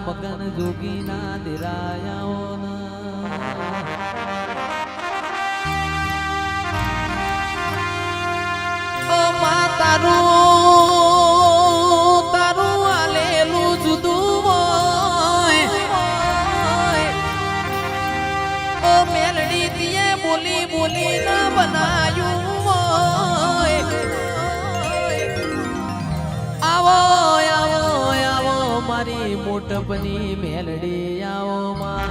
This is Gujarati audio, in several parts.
મગન જોગીના દિરાયાઓના તારું તારું આલેલું જુદું હોય ઓ મેલડી તીએ બોલી બોલી ના બનાયું હોય આવો આવો આવો મારી મોટપની મેલડી આવો માં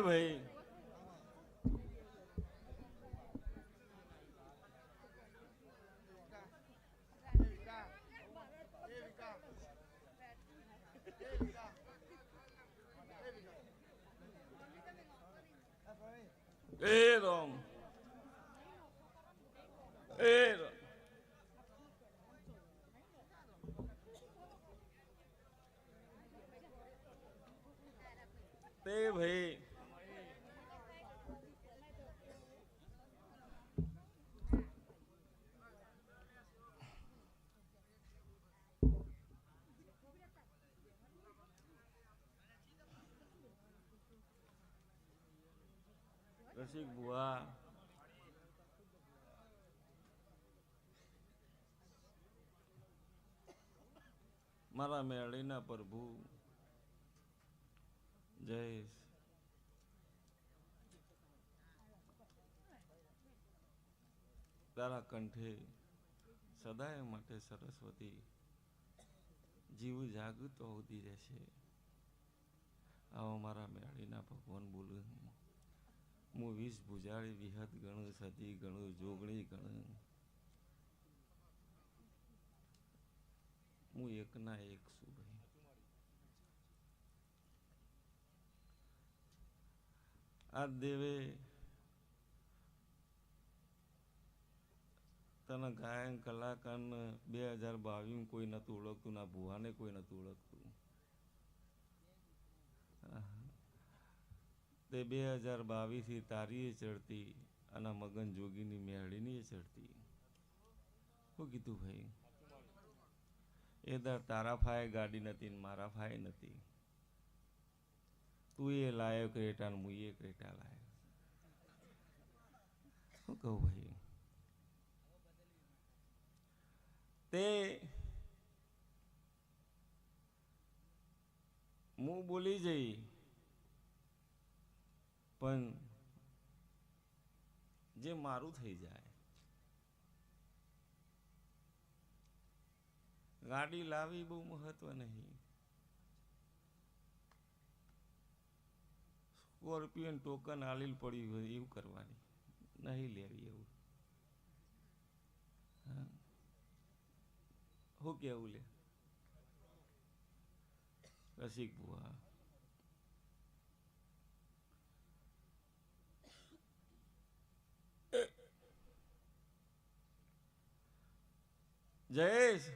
ભાઈ એ રામ એ રામ તે ભાઈ રસિક બુઆ મારા મેળીના પ્રભુ જયેશ તારા કંઠે સદાય માટે સરસ્વતી જીવ જાગૃત હોતી રહેશે. આવો મારા મેળીના ભગવાન બોલું હું 20 ભુજાળી વિહત ગણું સતી ગણું જોગણી ગણું હું એકના એક છું ભાઈ. આ દેવે તને ગાયન કલાકારને 2022 કોઈ નતું ઓળખતું, ના ભુવાને કોઈ નતું ઓળખતું. તે 2022 તારી ચડતી અને મગન જોગીની મેળીની ચડતી. શું કીધું ભાઈ? એ દર તારા ફાય ગાડી નથી ને મારા ફાય નથી. તું એ લાયો ક્રેટા ને હું એ ક્રેટા લાયો. શું કહું ભાઈ? તે હું બોલી જઈ પણ જે મારું થઈ જાય. ગાડી લાવી બહુ મહત્વ નહીં. સ્કોર્પિયન ટોકન આલીલ પડ્યું હોય એવું કરવાની નહીં લેવી. એવું શું કેવું લે રસિક બુઆ? જયેશ,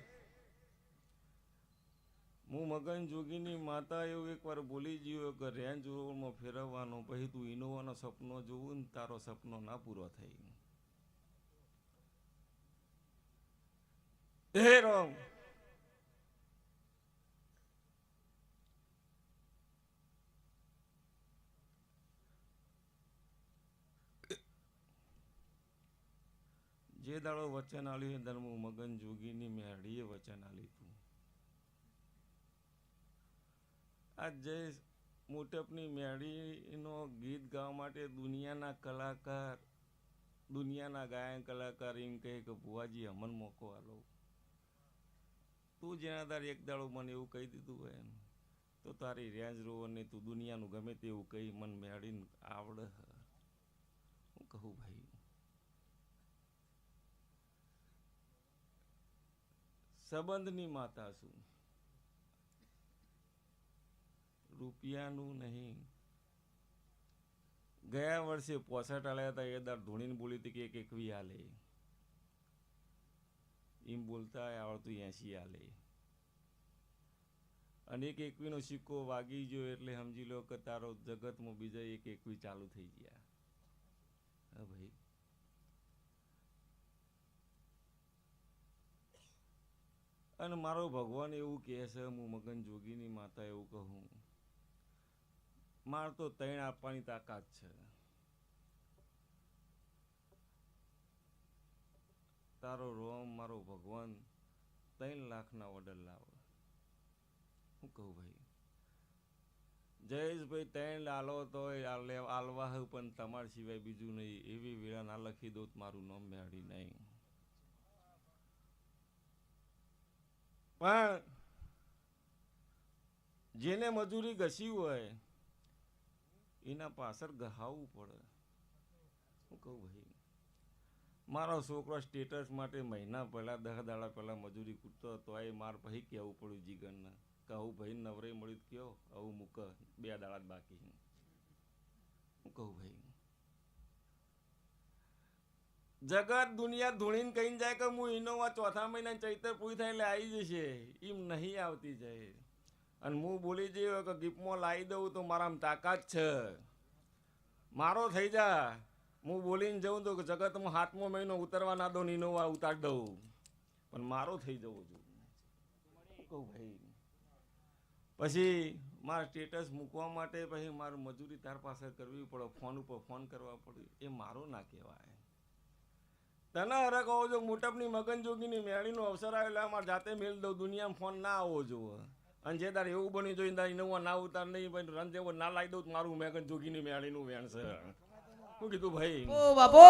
હું મગન જોગીની માતા એવું એકવાર બોલી ગયો કે રેન્જ રોવરમાં ફેરવવાનો, પછી તું ઇનોવાનો સપનો જોવું ને તારો સપનો ના પૂરો થઈ. હે રામ, જે દાડો વચન આલ્યું ધર્મ મગન જોગીની મેળીએ વચન આલ્યું હતું. આ જય મોટપની મેળીનો ગીત ગાવા માટે દુનિયાના કલાકાર, દુનિયાના ગાયન કલાકાર એમ કહે કે ભુવાજી અમન મોકો આલો. તું જેના તાર એક દાડો મને એવું કહી દીધું હોય ને તો તારી રેન્જ રોવર ને તું દુનિયાનું ગમે તેવું કહી મન મેળીને આવડે. હું કહું ભાઈ? સંબંધની માતા છું, રૂપિયાનું નહીં. ગયા વર્ષે 65 આલ્યા હતા એ દાર ધોણીને બોલી હતી કે એક 21 આલે. એમ બોલતા આવડતું 80 આલે. અને એક 21 નો સિક્કો વાગી ગયો એટલે સમજી લો કે તારો જગતમાં બીજા એક 21 ચાલુ થઈ ગયા. હા ભાઈ, અને મારો ભગવાન એવું કહે છે, હું મગન જોગીની માતા એવું કહું, માર તો 3 આપવાની તાકાત છે. તારો રોમ મારો ભગવાન 3 લાખના ઓર્ડર લાવે. શું કહું ભાઈ? જયેશભાઈ 3 આલો તો આલવા પણ તમારા સિવાય બીજું નહીં. એવી વેળા ના લખી દો મારું નામ મેળી નહીં. પણ જેને મજૂરી ઘસી હોય એના પાછળ ગહાવવું પડે. હું કહું ભાઈ, મારો છોકરો સ્ટેટસ માટે મહિના પહેલાં 10 દાડા પહેલાં મજૂરી કૂટતો હતો, એ માર પછી કહેવું પડ્યું જીગરને કે આવું ભાઈ નવરે મળ્યું કયો આવું મૂક 2 દાડા જ બાકી. હું કહું ભાઈ, જગત દુનિયા ધૂણીને કહીને જાય કે હું ઇનોવા ચોથા મહિના ચૈતર પૂરી થાય એટલે આવી જશે, એમ નહીં આવતી જાય. અને હું બોલી જઈએ કે ગિફ્ટમાં લાવી દઉં તો મારામાં તાકાત છે, મારો થઈ જા. હું બોલીને જઉં તો જગતમાં 7મો મહિનો ઉતરવા ના દઉં, ઇનોવા ઉતારી દઉં, પણ મારો થઈ જવો જોઈએ. કહું ભાઈ, પછી મારા સ્ટેટસ મૂકવા માટે પછી મારે મજૂરી તાર પાસે કરવી પડે, ફોન ઉપર ફોન કરવા પડે, એ મારો ના કહેવાય. તને હરે કહો છો મોટપની મગનજોગીની મેળીનો અવસર આવ્યો એટલે મારે જાતે મેળ દઉં, દુનિયામાં ફોન ના આવવો જોવે. અને જે તારે એવું બન્યું જોઈએ તારે ઇનોવા ના ઉતાર નહીં ભાઈ રન જેવો ના લાવી દઉં મારું મગનજોગીની મેળીનું વેણ છે. શું કીધું ભાઈ? ઓ બાપો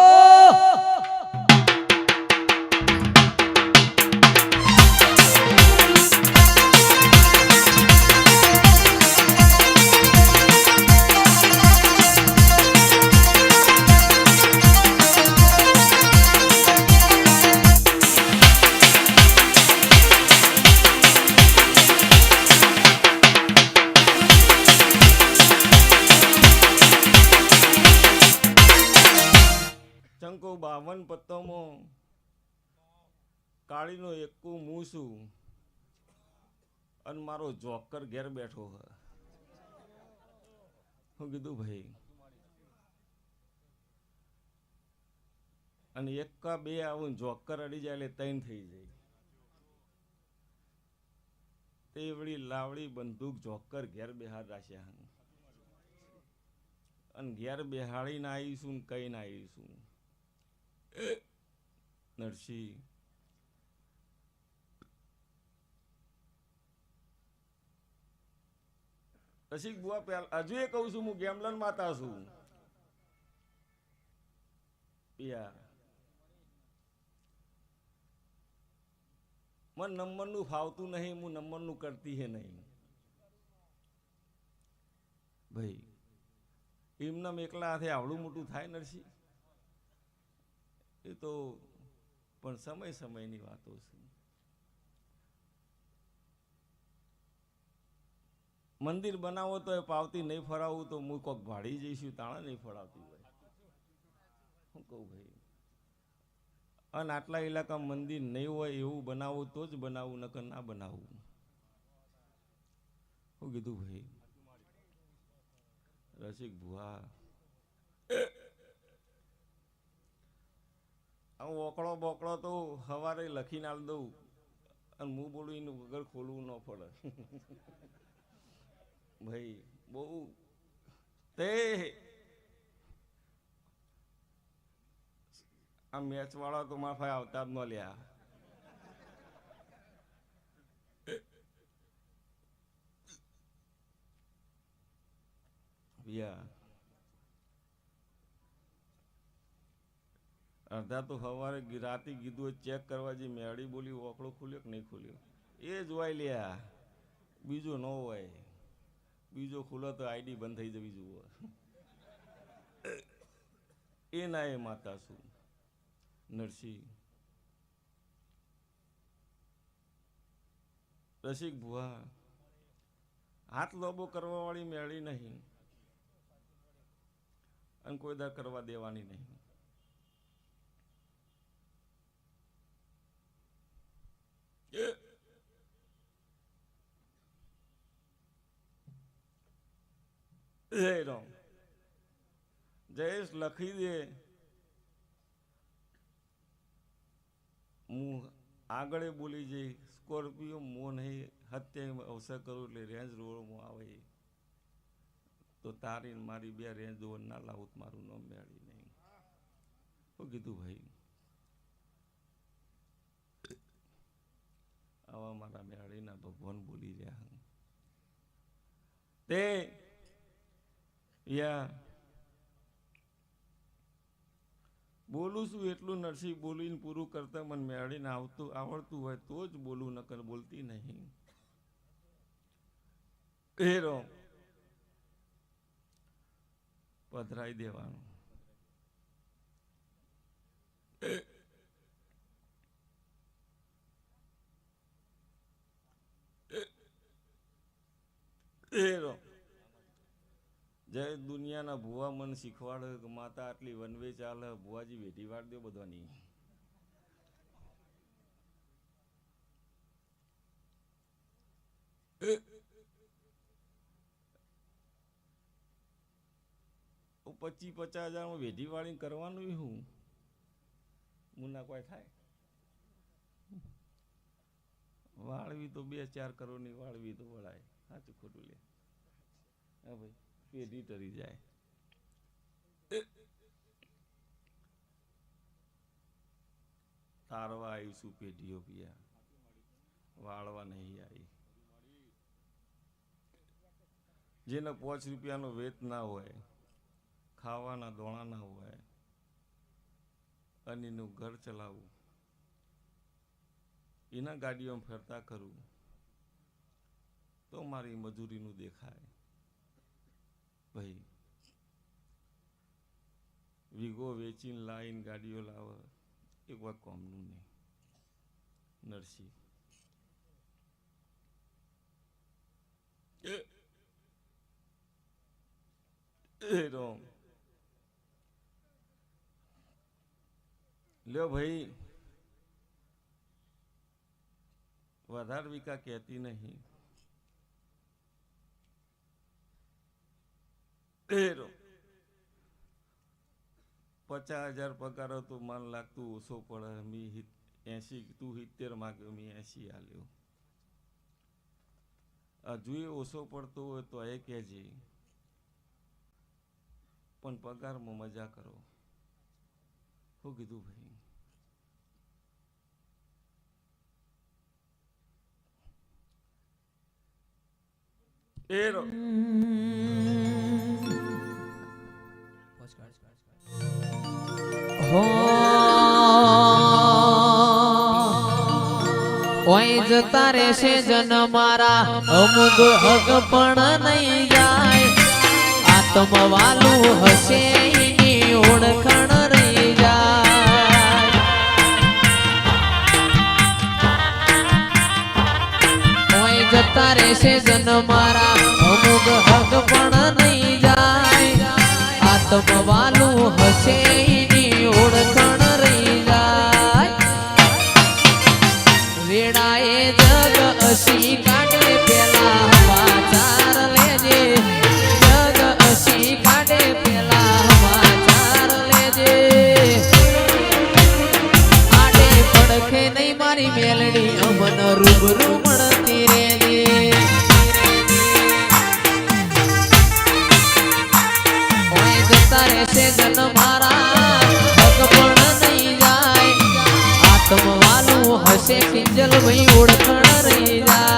ચંકો 52 પત્તોમાં કાળીનો એકું હું છું અને મારો જોકર ઘેર બેઠો હ. શું કીધું ભાઈ? અને 1 કા 2 આવું જોકર અડી જાય એટલે 3 થઈ જાય. તે વળી લાવડી બંદૂક જોકર ઘેર બેહાર રાખ્યા અને ઘેર બેહાડીને આવીશું ને કઈ ના આવીશું. નરસિંહ રસિક બુઆ પહેલા હજુ એ કહું છું હું ગેમલન માતા છું. મને નંબરનું ફાવતું નહીં, હું નંબરનું કરતી હે નહીં ભાઈ. એમના એકલા હાથે આવડું મોટું થાય નરસિંહ? એ તો પણ સમયની વાતો છે. મંદિર બનાવો તો એ પાવતી નહીં ફરાવું તો હું કોક ભાડી જઈશું તાણા નહીં ફરાવતી હોય. શું કહું ભાઈ? અને આટલા ઇલાકામાં મંદિર નહીં હોય એવું બનાવું તો જ બનાવું, નકર ના બનાવું. શું કીધું ભાઈ? રસિક ભુવા હું ઓકળો બોકળો તો સવારે લખીને આલ દઉં અને હું બોલું એનું વગર ખોલવું ન પડે. ભાઈ બહુ તે આ મેચ વાળા તો મારા ભાઈ આવતા જ ન લ્યા. અડધા તો સવારે રાતે કીધું ચેક કરવા જે મેળી બોલી ઓકળો ખુલ્યો કે નહીં ખુલ્યો એ જોવાય લ્યા, બીજો ન હોય. બીજો ખુલ્લો તો આઈડી બંધ થઈ જવી જુઓ. એ ના એ માતા છું નરસિંહ. રસિક ભુવા હાથ લોબો કરવા વાળી મેળી નહીં અને કોઈ દા કરવા દેવાની નહીં. જય રામ. જયેશ લખી દે, હું આગળ બોલી જઈ. સ્કોર્પિયો મો નહીં હત્યા અવસર કરું એટલે રેન્જ રોડમાં આવે તો તારી મારી 2 રેન્જ રોડ ના લાવું મારું નામ મેળી નહીં. શું કીધું ભાઈ? આવા મારા મેળીના ભગવાન બોલી રહ્યા તે યા બોલું છું એટલું નરસિંહ બોલીને પૂરું કરતા મને મેળીને આવડતું હોય તો જ બોલું, નકર બોલતી નહીં. હેરો પધરાઈ દેવાનું. જય દુનિયાના ભુવા મન શીખવાડે કે માતા આટલી વનવે ચાલે, ભુવાજી વેઠી વાળ દો બધાની. પચીસ 50,000 વેઢી વાળી કરવાનું હું મુના કોઈ થાય. વાળવી તો 2-4 કરોડની વાળવી તો વળાય. સાચું ખોટું લે. હા ભાઈ, પેઢી ટરી જાય. તારવા આવીશું પેઢીઓ પિયા, વાળવા નહીં આવી. જેને 5 રૂપિયાનો વેત ના હોય, ખાવાના દોણા ના હોય અને એનું ઘર ચલાવવું, એના ગાડીઓમાં ફરતા કરવું તો મારી મજૂરીનું દેખાય. ભાઈ વીઘો વેચીને લાવીને ગાડીઓ લાવે એ કોઈ કોમનું નહીં. નરસિંહ રોમ લ્યો ભાઈ, વધારે વિકા કહેતી નહીં. 50,000 પગાર હતો, મન લાગતું ઓછો પડે. મી 80, તું 70 માગ્યો, મી 80 આલ્યો. હજુ એ ઓછો પડતો હોય તો એ કહેજે, પણ પગારમાં મજા કરો. શું કીધું ભાઈ? ઓય જતા રહેશે જન મારા, અમુક હક પણ નહીં જાય. આત્મવાલું હશે એની ઓળખણ રહી જાય. ઓય જતા રહેશે જન મારા, અમુક હક પણ નહીં જાય. આત્મવાલું હશે એની ઓળખણ રહી જાય. વેડાએ જગ અસી કાઢે પેલા સમાચાર લેજે. જગ અસી કાઢે પેલા સમાચાર લેજે. આડે પડખે નહીં મારી મેલડી, અમન રૂબરૂ મળતી રેજે. ઓય જતા રહેશે જન મારા, હક પણ નહીં જાય. આત્મવાલું હશે કિંજલ ભાઈ ઓળખણ રહી જાય.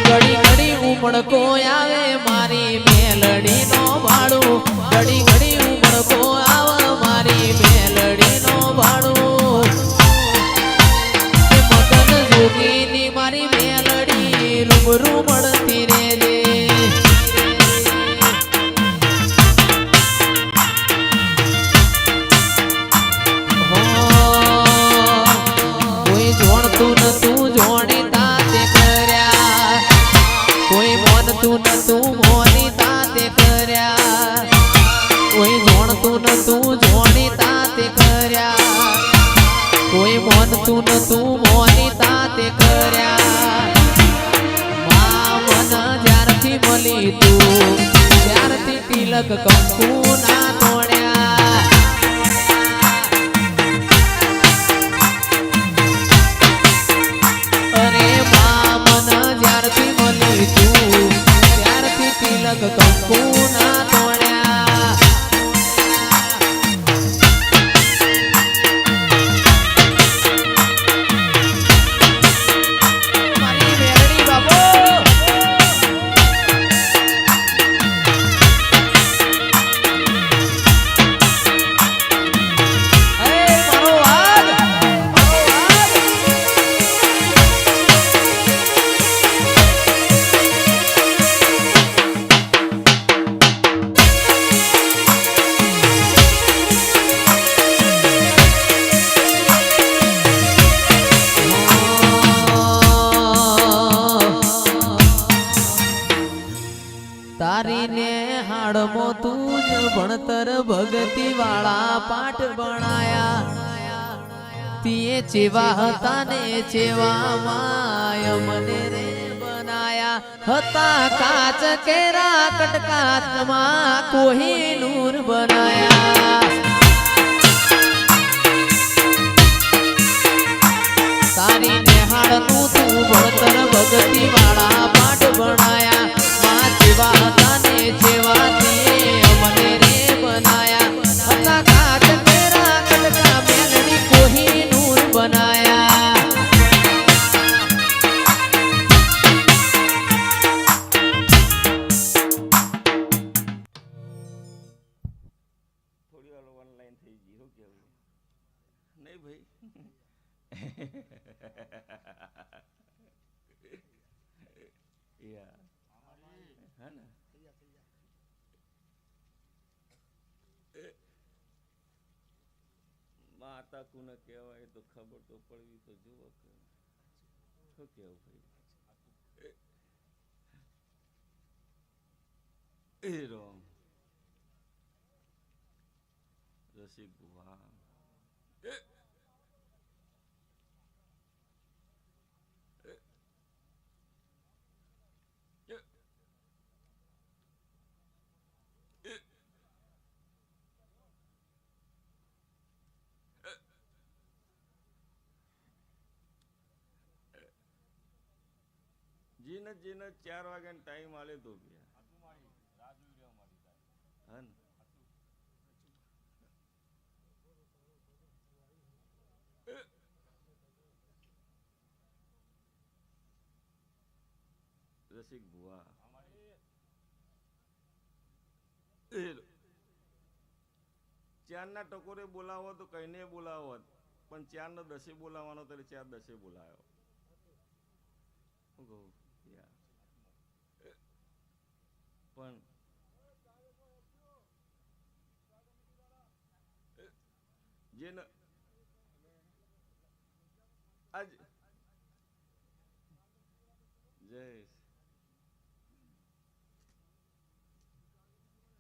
ઘડી ઘડી ઉમળકો આવે મારી મેલડી નો ભાડું. ઘડી ઘડી ઉમળકો આવે મારી મેલડી નો ભાડું. મગન જોગીની મારી મેલડી રૂબરૂ મળતી રેજે. જોણતું નતું જોણી તાતે કર્યા, કોઈ મોનતું નતું મોની તાતે કર્યા. કોઈ જોણતું નતું જોણી તાતે કર્યા, કોઈ મોનતું નતું મોની તાતે કર્યા. મા મન જ્યારથી મળી તું, ત્યારથી તિલક કંકુ ના તોડ્યા. તિલક કંકુ ના તોડ્યા. મારી મેલડી બાબો, મારો વાઘ, નેહાળમાં તું જ ભણતર ભગતી વાળા પાઠ ભણાયા તીએ ચેવા હતા ને ચેવા માય મને રે બનાયા હતા કાચ કેરા કટકાચમાં કોહિનૂર બનાયા તારી નેહાળનું તું ભણતર ભગતી વાળા પાઠ ભણાયા માં જેવા હતા ને જેવા તીએ મને રે બનાયા હતા કાચ કેરા કટકા મેલડી કોહિનૂર બનાયા થોડી વાર ઓનલાઈન થઈ ગઈ શું કેવું નહીં ભાઈ યા હે ને માતા કુને કહેવાય તો ખબર તો પડવી તો જુઓ કે શું કેવું ભાઈ એ રોમ રસિક બુવા જીને જીને 4 વાગ્યાનો ટાઈમ આલે તો ગયા રસિક ભુવા ચારના ટકોરે બોલાવો તો કઈને બોલાવો પણ 4 ને 10 બોલાવવાનો તો 4 10 બોલાયો પણ જેને આજ જયેશ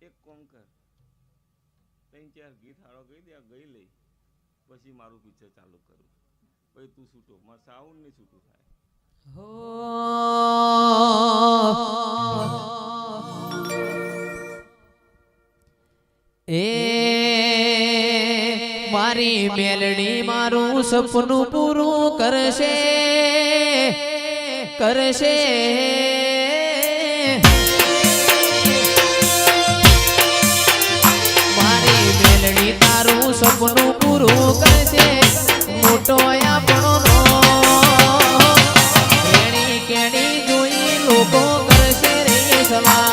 એક કોમ કર 3-4 ગીત હારો ગઈ દે ગઈ લઈ પછી મારું પિક્ચર ચાલુ કરું પછી તું છૂટો મારે સાઉન્ડ નહીં છૂટું થાય એ મારી મેલડી મારું સપનું પૂરું કરશે કરશે મારી મેલડી તારું સપનું પૂરું કરશે મોટો આપણો રેણી કેણી જોઈ લોકો કરશે રે સલાહ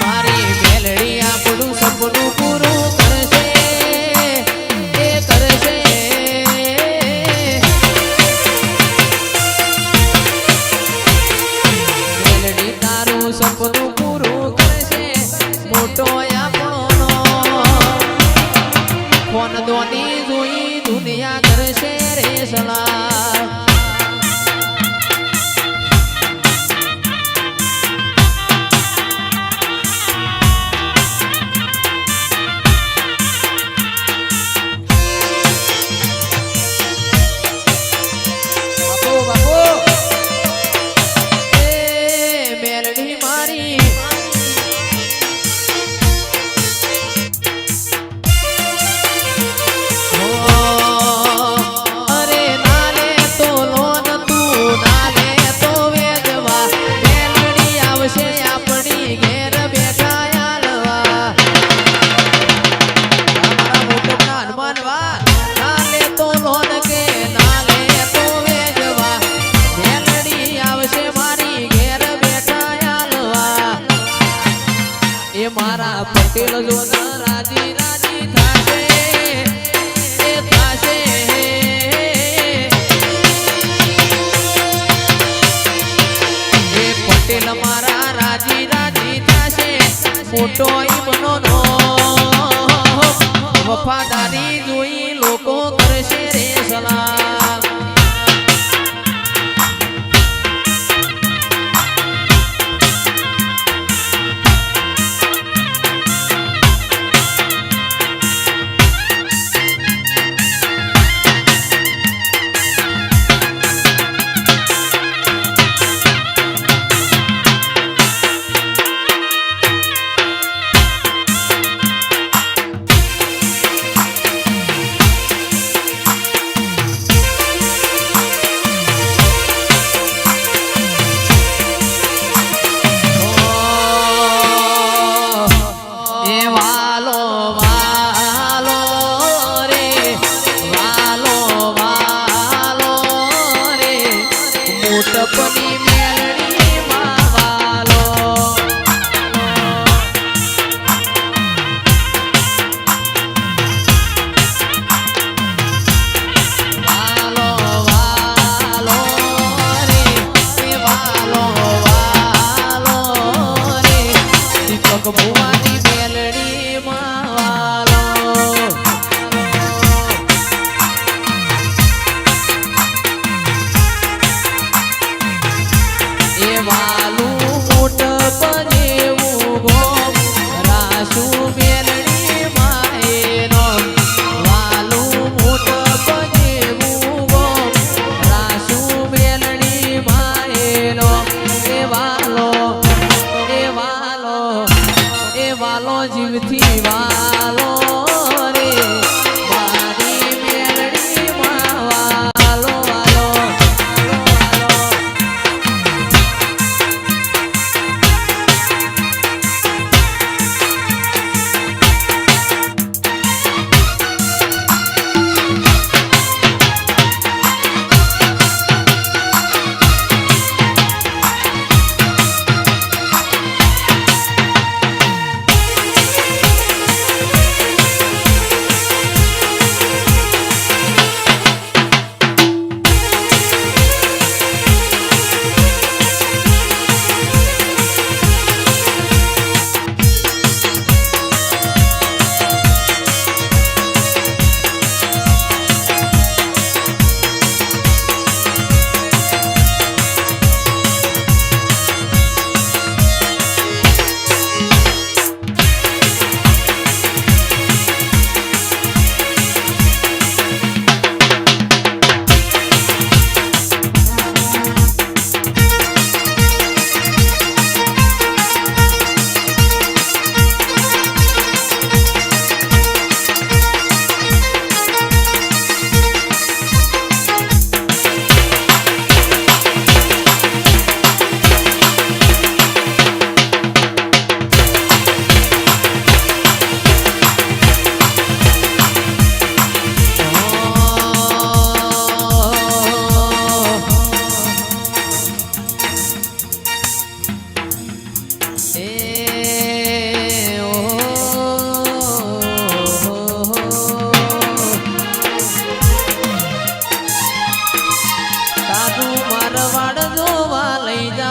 મારી મેલડી આપણું સપનું પૂરું કરશે એ કરશે મેલડી તારું સપનું પૂરું કરશે મોટો આપણો ફોન દોની જોઈ દુનિયા કરશે રે સલાહ મેલડી મારી અરે નાલે તો લોન તું નાલે તો વેદવા મેલડી આવશે આપણી ઘેર બેઠા આલવા અમારા મોટપના હનુમાન વા નાલે તો લોન કે નાલે તો વેદવા મેલડી આવશે મારી ઘેર એ મારા પટેલ જોન રાજી રાજી થાશે એ થાશે એ પટેલ મારા રાજી રાજી થાશે મોટો ઈમનો નો વફાદારી જોઈ લોકો કરશે રે સલાહ મોટપની મેલડી માં વાલો વાલો વાલો રે એ વાલો વાલો રે દીપક ભુવાની મેલડી માં વાલો એ વાલું મોટ બનેવું ગોમ રાસુ મેલડી માએનો વાલું મોટ બનેવું ગોમ રાસુ મેલડી માએનો એ વાલો એ વાલો એ વાલો જીવથી વાલો રે મારી મેલડી માં વાલો વાલો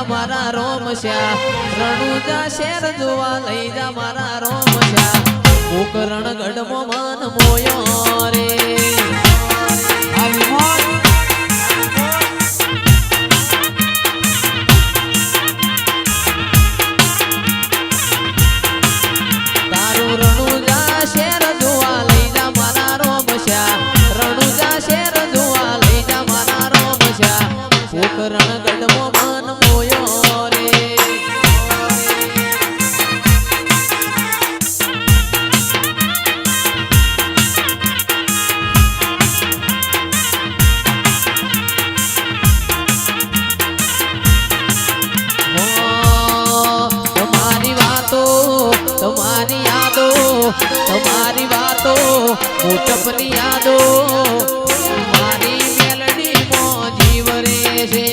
મારા રોમશ્યા રણુજા શેર જોવા લઈ જા મારા રોમશ્યા કોકરણ ગઢમો મન મોયો રે તારું રણુજા શેર જોવા લઈ જા મારા રોમશ્યા રણુજા શેર જોવા લઈ જા મારા રોમશ્યા કોકરણ ગઢમો મન મોયો રે તમારી વાતો મોટપની યાદો મારી મેલડી માં જીવ રે છે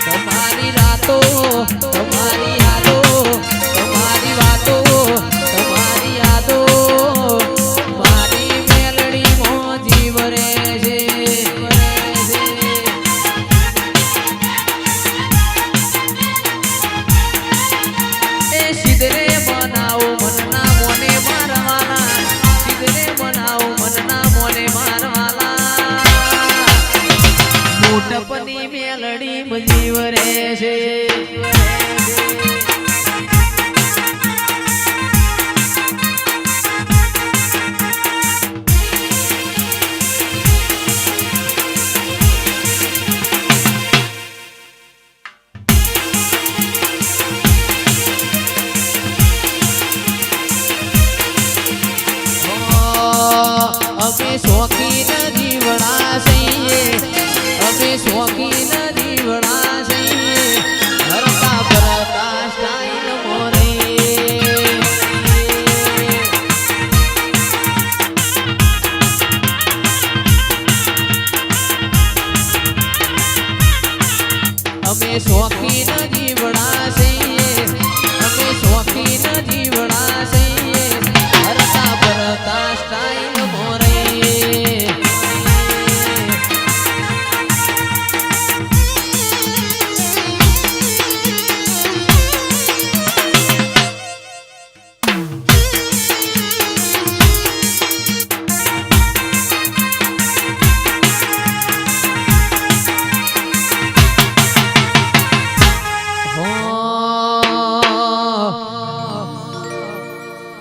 તમારી રાતો તમારી યાદો તમારી વાતો તમારી યાદો મારી મેલડી માં જીવ રે છે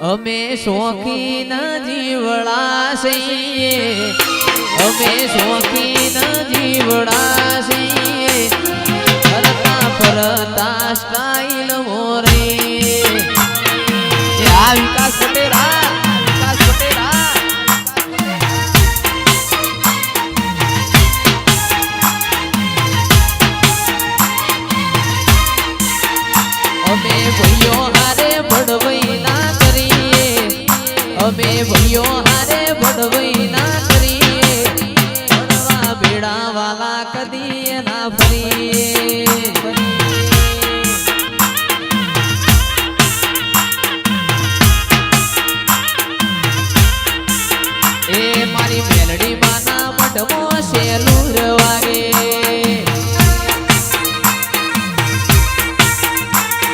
અમે શોખીન જીવડા છીએ અમે શોખીન જીવડા છીએ ફરતા ફરતા સ્ટાઈલ મોરે આ વિકાસ પટેલા વિકાસ પટેલા અમે ભાઈઓ હારે ભડવઈ ના અમે ભાઈઓ હારે ભડવઈ ના કરીએ ભણવા બેડા વાલા કદી ના ફરીએ એ મારી મેલડી માના મઢમો શેલુર વાગે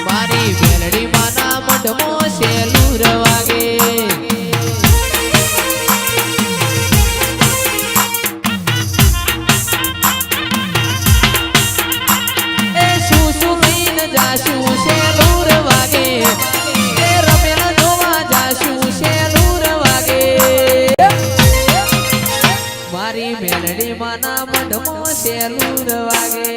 મારી મેલડી માના મઢમો શેલુર વાગે જાશું શેલુર વાગે એ રમેલ જોવા જાશું શેલુર વાગે મારી મેલડી માના મઢમો શેલુર વાગે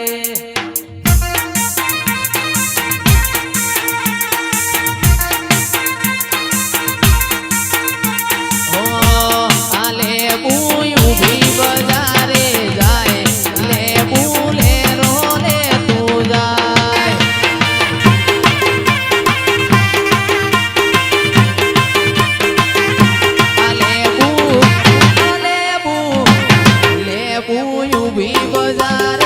भी बजार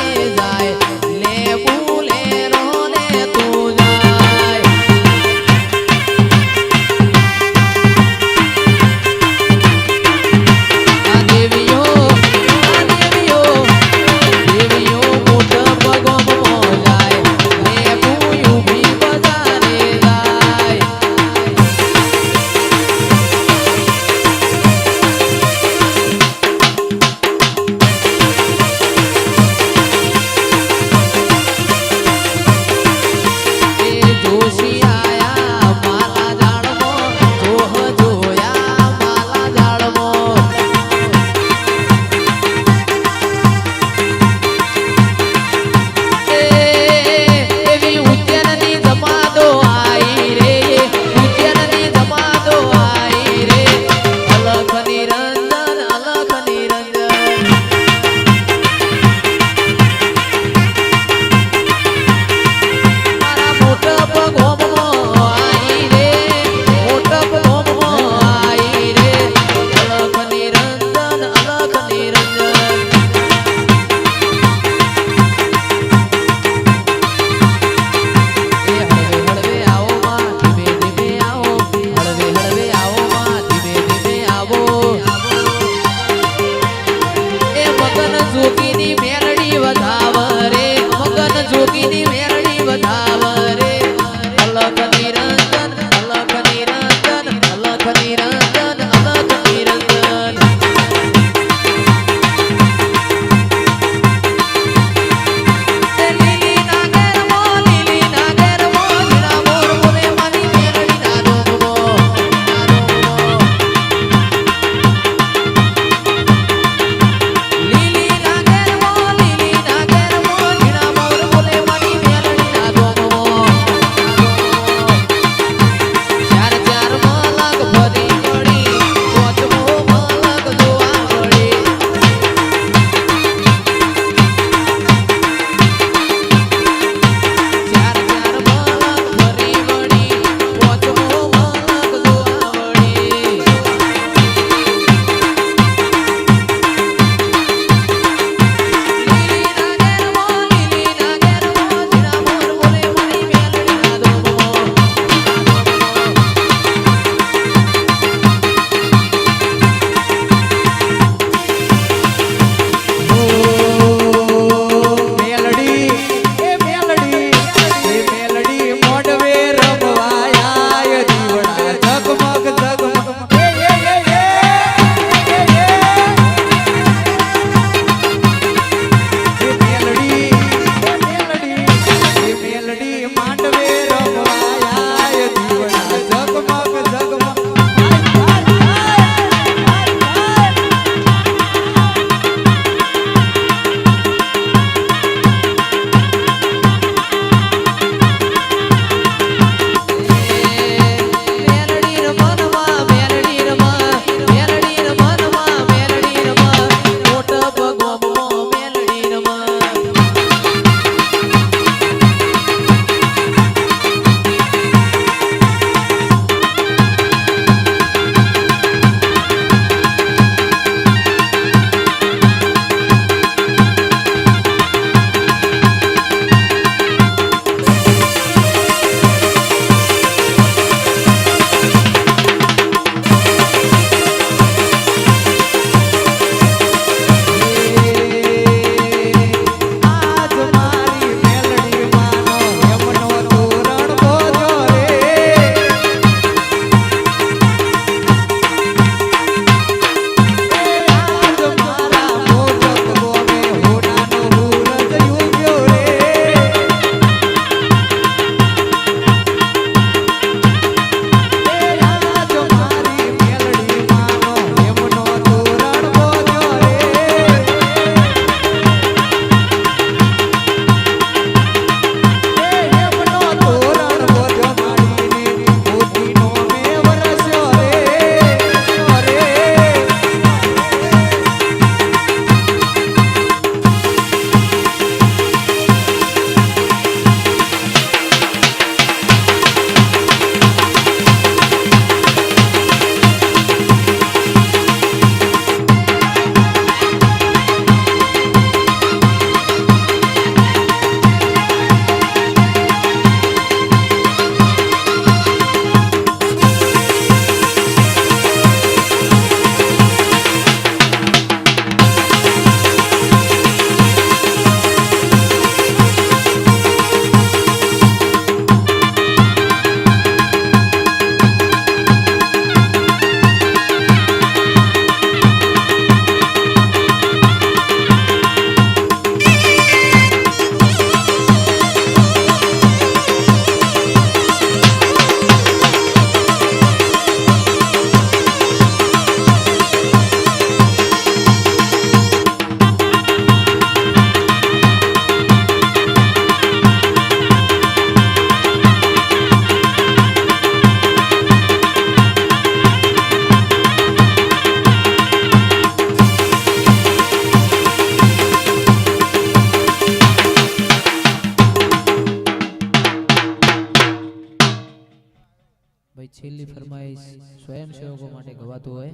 ફરમાઈશ સ્વયંસેવકો માટે ગવાતું હોય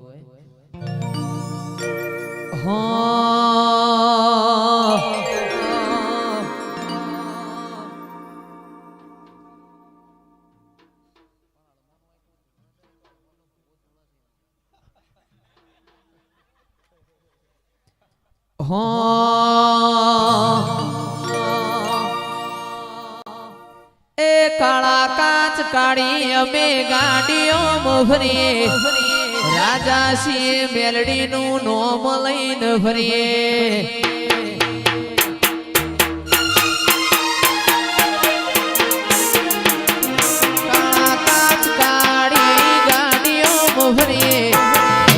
એ કાળા કાચ કાળી અમે ગાડીઓ ફરીએ રાજા સિંહ મેલડી નું નોમ લઈને ફરીએ કાળા કાચ કાળી ગાડીઓ ફરીએ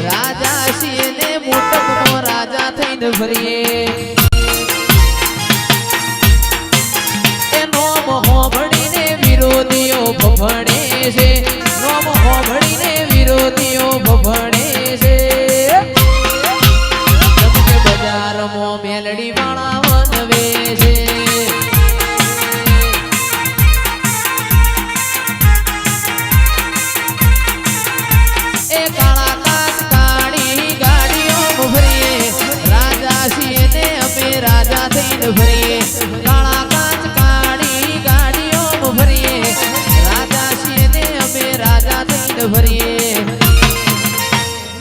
રાજા સિંહ ને મોટપનો રાજા થઈને ફરીએ વિરોધીઓ ભભણે છે નોમ હોભળીને વિરોધીઓ ભભણે છે ચમકે બજારમાં મેલડી વાળા વનવે છે એ કાળા કાચ કાળી ગાડીઓ ફરીએ રાજા છીએ ને અમે રાજા થઈને ફરીએ કાળા કાચ કાળી ગાડીઓ ફરીએ રાજા છીએ ને અમે રાજા થઈને ફરીએ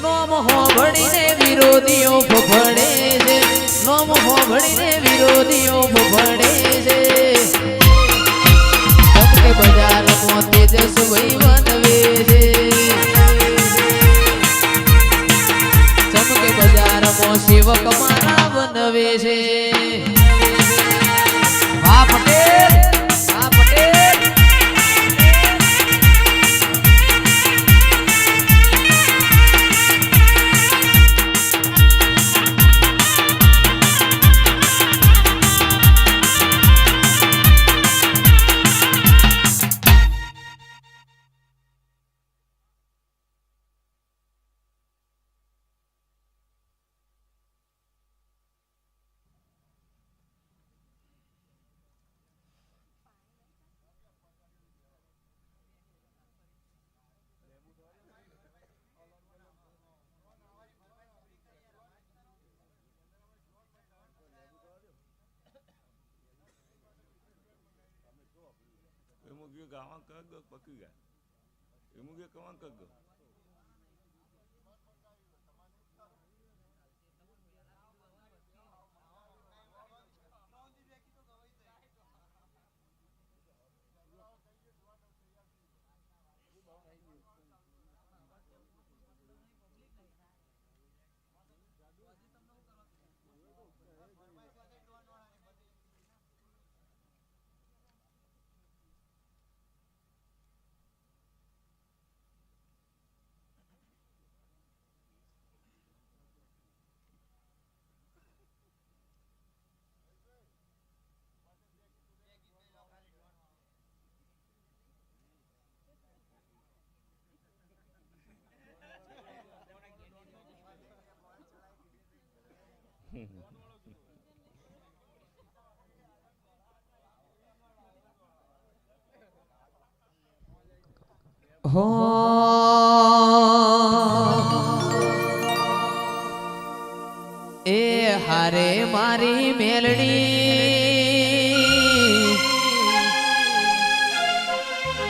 નોમ હોભળીને વિરોધીઓ ભભળે છે નોમ હોભળીને વિરોધીઓ ભભળે છે ચમકે બજારમાં તેજસ્વી વનવે છે ચમકે બજારમાં સેવક મારા વનવે છે વાહ પટેલ વાહ પટેલ એમાં ગયો ગાવા કગ પકી ગયા એમાં ગયો કવા કગ એ હારે મારી મેલડી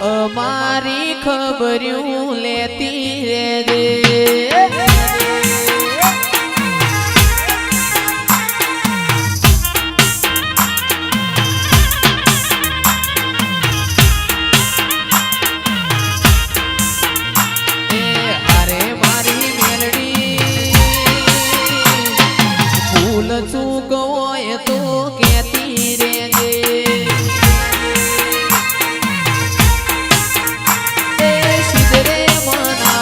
અમારી ખબર્યું લેતી રેજે ચૂક હોય તો કેતી રેજે એ સિદ્ધરે મના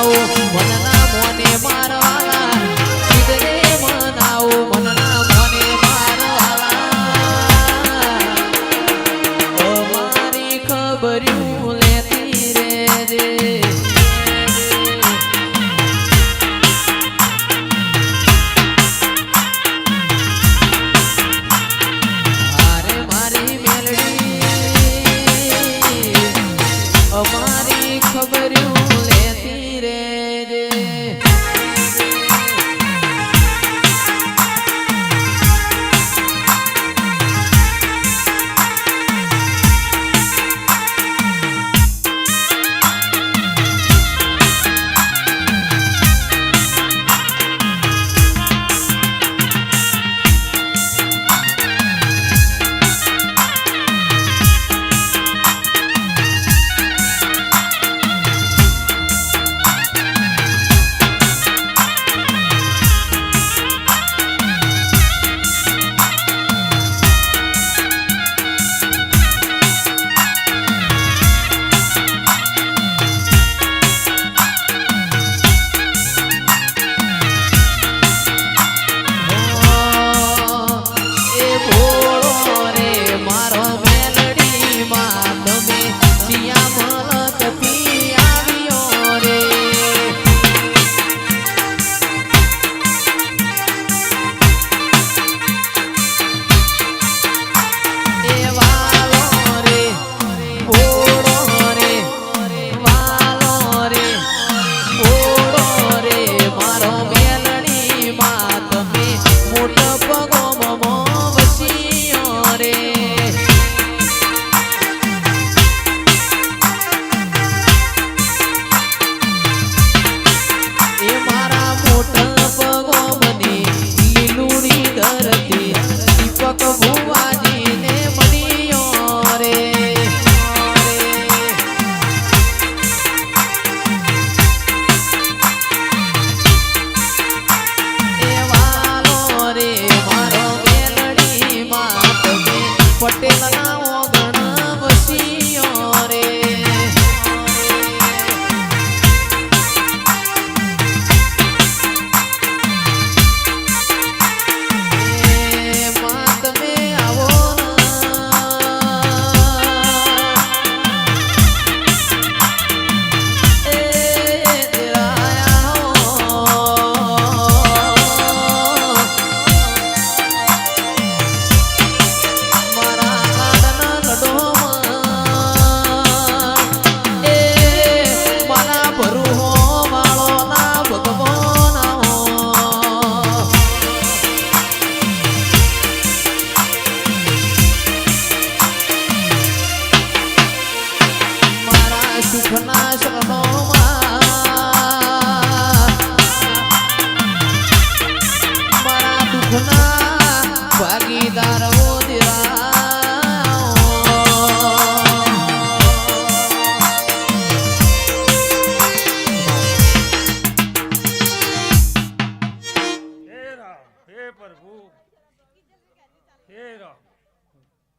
હે રામ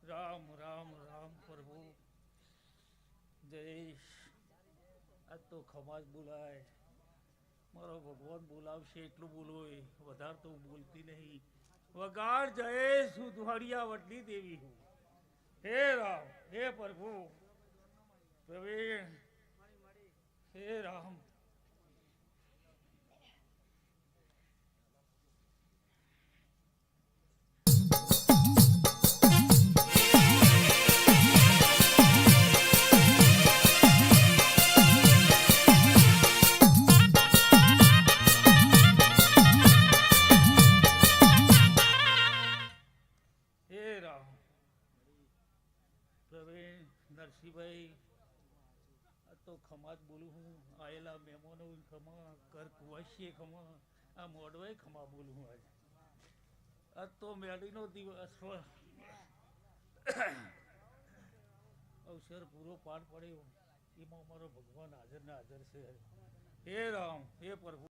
રામ રામ રામ પ્રભુ જયેશ આજ તો ખમાજ બોલાય મારો ભગવાન બોલાવશે એટલું બોલોય વધારે તો હું બોલતી નહીં વગાડ જયેશ હું દ્વારિયા વડલી દેવી હું હે રામ હે પ્રભુ પ્રવીણ હે રામ હે રામ પ્રવીણ નરસિંહભાઈ આ તો ખમાજ બોલું હું આયેલા મહેમાનો ખમા ઘર કુવાસીએ ખમા આ મોડવાય ખમા બોલું હું આજે આજ તો મેળીનો દિવસ અવસર પૂરો પાર પડ્યો એમાં મારો ભગવાન હાજર ને હાજર છે હે રામ હે પ્રભુ